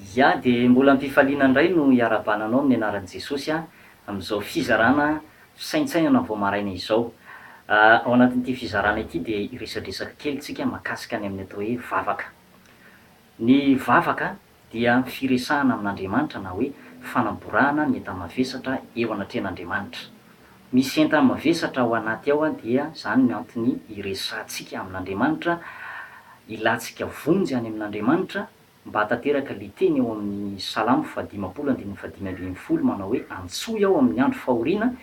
Ya de mbola ampifaliana indray no iarabananao amin'ny anaran'i Jesosy amin'izao fizarana fisaintsainana vao maraina izao. Ao anatin'ity fizarana ity de iresadresaka kely tsika mahakasika ny amin'ny atao hoe vavaka. Ny vavaka dia firesahana amin'Andriamanitra na hoe fanamborahana ny enta-mavesatra eo anatrehan'Andriamanitra. Misy enta-mavesatra ao anaty ao dia zany no antony iresahantsika amin'Andriamanitra, ilantsika vonjy any amin'Andriamanitra mba hatateraka le teny eo amin'ny Salamo 115:520 manao hoe antsoy aho amin'ny andro fahoriana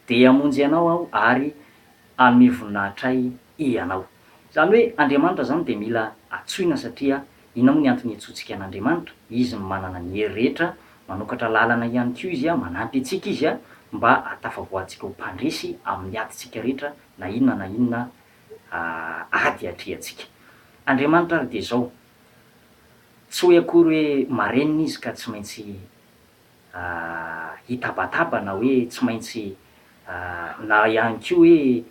de hamonjy anao aho ary hanome voninahitra ahy ianao. Zany hoe Andriamanitra zany de mila antsoina satria inona moa ny antony iantsoantsika an'Andriamanitra? Izy no manana ny hery rehetra, manokatra lalana ihany koa izy manampy antsika izy mba hatafavoahantsika ho mpandresy amin'ny adintsika rehetra na inona ady atrehantsika. Andriamanitra ary de zao, tsy hoe akory hoe marenina izy ka tsy maintsy hitabataba na hoe tsy maintsy na ihany koa hoe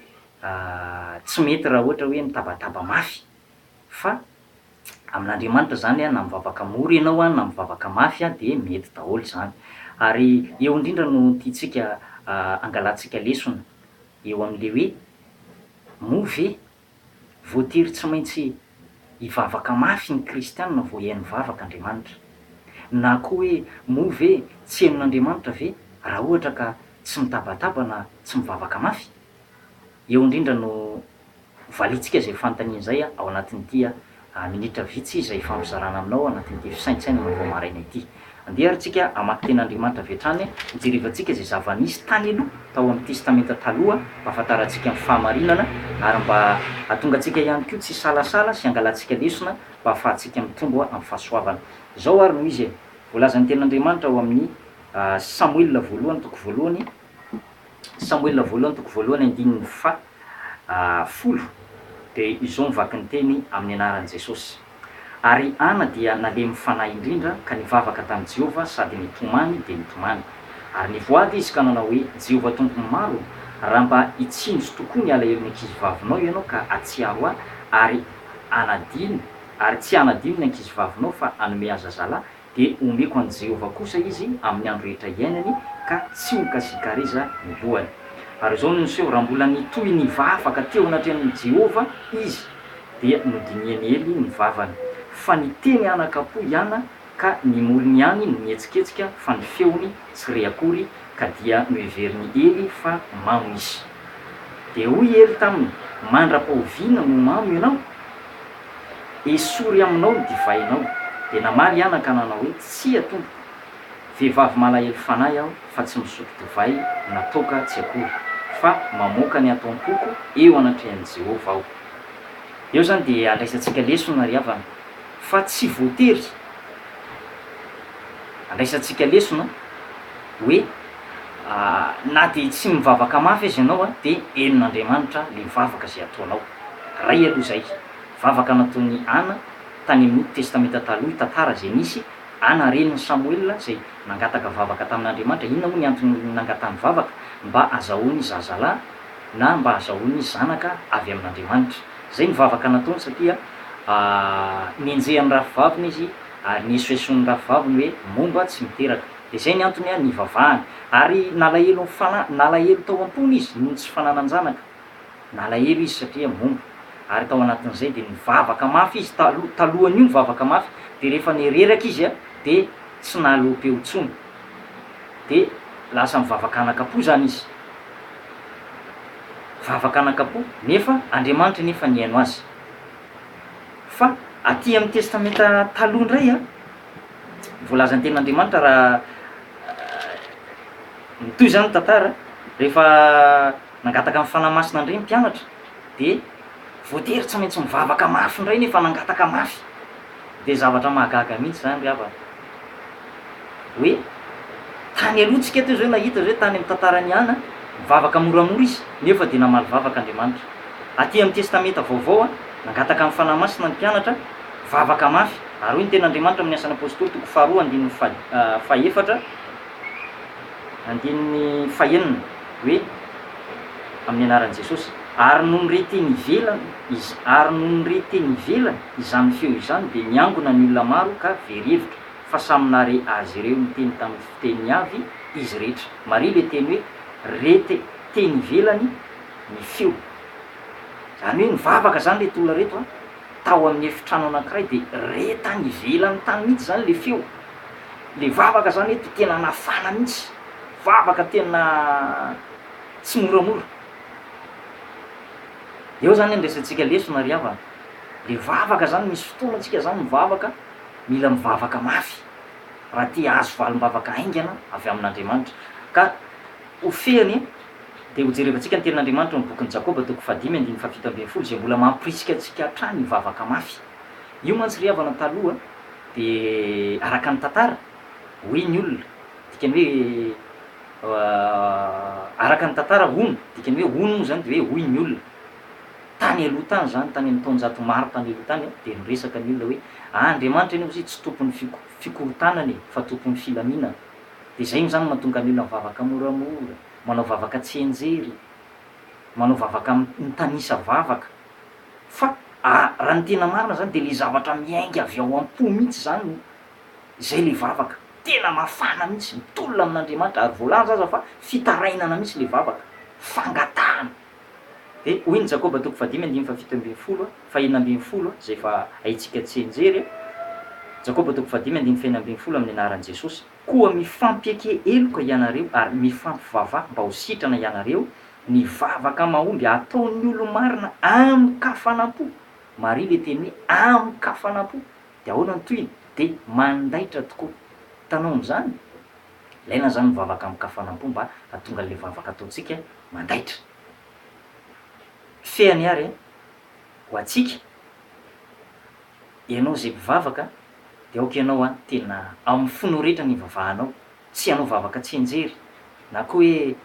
tsy mety raha ohatra hoe mitabataba mafy, fa amin'Andriamanitra zany na mivavaka mora ianao na mivavaka mafy de mety daholo zany. Ary eo indrindra no tiantsika angalantsika lesona eo amin'le hoe moa ve voatery tsy maintsy hivavaka mafy ny kristianina vao hay mivavaka Andriamanitra? Na koa hoe moa ve tsy henon'Andriamanitra ve raha ohatra ka tsy mitabataba na tsy mivavaka mafy? Eo indrindra no valitsika zay fanontaniana zay ao anatin'ity minitra vitsy izay fampizarana aminao anatin'ity fisaintsainana vao maraina ity. Andeha ary tsika hamaky ten'Andriamanitra avy hatrany hijerevantsika zay zava-nisy tany aloha tao amin'ny testamenta taloha mba ahafantarantsika ny fahamarinana ary mba hahatonga antsika ihany koa tsy salasala sy angalantsika lesona mba ahafahantsika mitombo amin'ny fahasoavana. Zao ary no izy voalazan'ny ten'Andriamanitra ao amin'ny Samuel voalohany toko voalohany, Samuel voalohany toko voalohany andininy folo de izao mivaky ny teny amin'ny anaran'i Jesosy. Ary Ana dia nalemy fanahy indrindra ka nivavaka tamin'i Jehovah sady nitomany de nitomany. Ary nivoady izy ka nanao hoe Jehovah tompony maro, raha mba hitsinjo tokoa ny alahelo ny ankizivavinao ianao ka hatsiaro ahy ary anadino ary tsy anadino ny ankizivavinao fa hanome azy zazalahy de omeko an' Jehovah kosa izy amin'ny andro rehetra iainany ka tsy honkasikareza ny lohany. Ary zao no niseho raha mbola nitohy nivavaka teo anatrehan'i Jehovah izy dia nodiniany ely ny vavany, fa niteny anakapo ihany ka nimolony ihany nihetsiketsika fa ny feony tsy re akory ka dia noheveriny ely fa mamo izy. De hoy ely taminy, mandra-pahoviana no mamo ianao, esory aminao ny divainao. De namaly ihany ka nanao hoe tsia tompoko, vehivavy malahelo fanahy aho fa tsy misotro divay nataoka tsy akory, fa mamoaka ny atao-poko eo anatrehan'i Jehovah aho. Eo zany de andraisantsika lesona ry havana fa tsy voatery andraisantsika lesona hoe na de tsy mivavaka mafy izy ianao de henon'Andriamanitra le mivavaka zay ataonao. Ray aloha zay vavaka nataon'ny Ana tany amin'ny testamenta taloha tantara zay nisy. Ana reniny Samuel zay nangataka vavaka tamin'Andriamanitra. Inona moa ny antony nangatany vavaka? Mba azahoany zazalahy na mba azahoany zanaka avy amin'Andriamanitra. Zay ny vavaka nataony satria nienjehan'ny rafivaviny izy ary niesoeson'ny rafivaviny hoe momba tsy miteraka. De zay ny antony nivavahany ary nalahelo nalahelo tao am-pony izy noho tsy fananan-janaka. Nalahelo izy satria momba ary tao anatin'izay de nivavaka mafy izy talohan'io mivavaka mafy de rehefa nireraka izy de tsy nahaloha-peo intsony de lasa mivavaka anakapo zany izy, vavaka anakapo nefa Andriamanitra nefa nihaino azy. Fa aty amin'ny testamenta taloha indray voalazan'ny ten'Andriamanitra raha mitoy zany tantara rehefa nangataka amin'ny fanahy masina indray ny mpianatra de voatery tsy maintsy mivavaka mafy indray nefa nangataka mafy. De zavatra mahagaga mihitsy zany ry havana hoe tany alohantsika teo zao nahita zao tany amin'ny tantarany Ana mivavaka moramora izy nefa de namaly vavaka Andriamanitra. Aty amin'ny testamenta vaovao nangataka amin'ny fanahy masina ny mpianatra vavaka mafy. Ary hoy ny ten'Andriamanitra amin'ny asan'ny apôstôly toko 2:4 andininy fahenina hoe amin'ny anaran'i Jesosy, ary noho ny reteny ivelany izany feo izany de niangona ny olona maro ka very hevitra fa samynare azy ireo miteny tamin'ny fiteny avy izy rehetra. Mari le teny hoe rety teny velany ny feo, zany hoe nivavaka zany le tolona reto a tao amin'ny efitrano anankiray de reta ny velany tany mihitsy zany le feo, le vavaka zany hoe tena nafana mihitsy, vavaka tena tsy moramora. Eo zany andraisantsika lesona ry havana, le vavaka zany misy fotoana antsika zany mivavaka mila mivavaka mafy raha ty azo valim-bavaka aingana avy amin'Andriamanitra. Ka ofehany de ho jerevantsika ny tenin'Andriamanitra ny bokin'ny Jakoba 5:7-10 zay mbola mampirisika antsika hatrany mivavaka mafy. Io mantsy ry havana taloha de araka ny tantara hoy ny olona, dikany hoe araka ny tantara hono, dikany hoe hono moa zany de hoe hoy ny olona. Tany aloha tany zany, tany amin'ny taonjato maro tany aloha tany de niresaka ny olona hoe Andriamanitra eny izy tsy tompon'ny fikorontanany fa tompon'ny filaminana. De zay zany mahatonga ny olona mivavaka moramora, manao vavaka tsy enjery, manao vavaka mitanisa vavaka. Fa raha ny tena marina zany de le zavatra miainga avy ao am-po mihitsy zany zay le vavaka, tena mafana mihitsy, mitolona amin'Andriamanitra ary voalaza aza fa fitarainana mihitsy le vavaka, fangatahana. De hoy ny Jakoba 5:7-10 faha 12 zay fa haitsika tsy enjery. Jakoba 5:7-10 amin'ny anaran'i Jesosy: koa mifampiake eloka ianareo ary mifampivavaha mba ho sitrana ianareo, ny vavaka mahomby ataon'ny olo-marina am'kafanampo. Mari le teny hoe am'kafanampo, de ahoana ny tohiny? De mandaitra tokoa. Tanao am'zany, ilaina zany mivavaka am'kafanampo mba hahatonga an'le vavaka ataontsika mandaitra. Fehany ary ho antsika, ianao zay mpivavaka de aoka ianao tena amin'ny fonao rehetra ny ivavahanao, tsy hanao vavaka tsy enjery, na koa hoe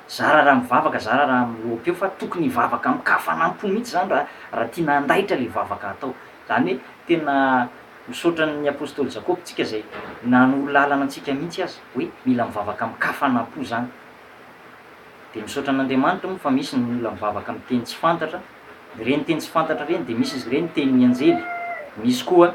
zara raha mivavaka, zara raha miloha-peo, fa tokony hivavaka am'kafanampo mihitsy zany raha tiana handaitra le vavaka atao. Zany hoe tena misaotra ny apôstôly Jakoba tsika zay nanoro lalana antsika mihitsy azy hoe mila mivavaka am'kafanampo zany. De misaotra an'Andriamanitra moa fa misy ny olona mivavaka am'teny tsy fantatra, de reny teny tsy fantatra reny de misy izy reny teny mianjely, misy koa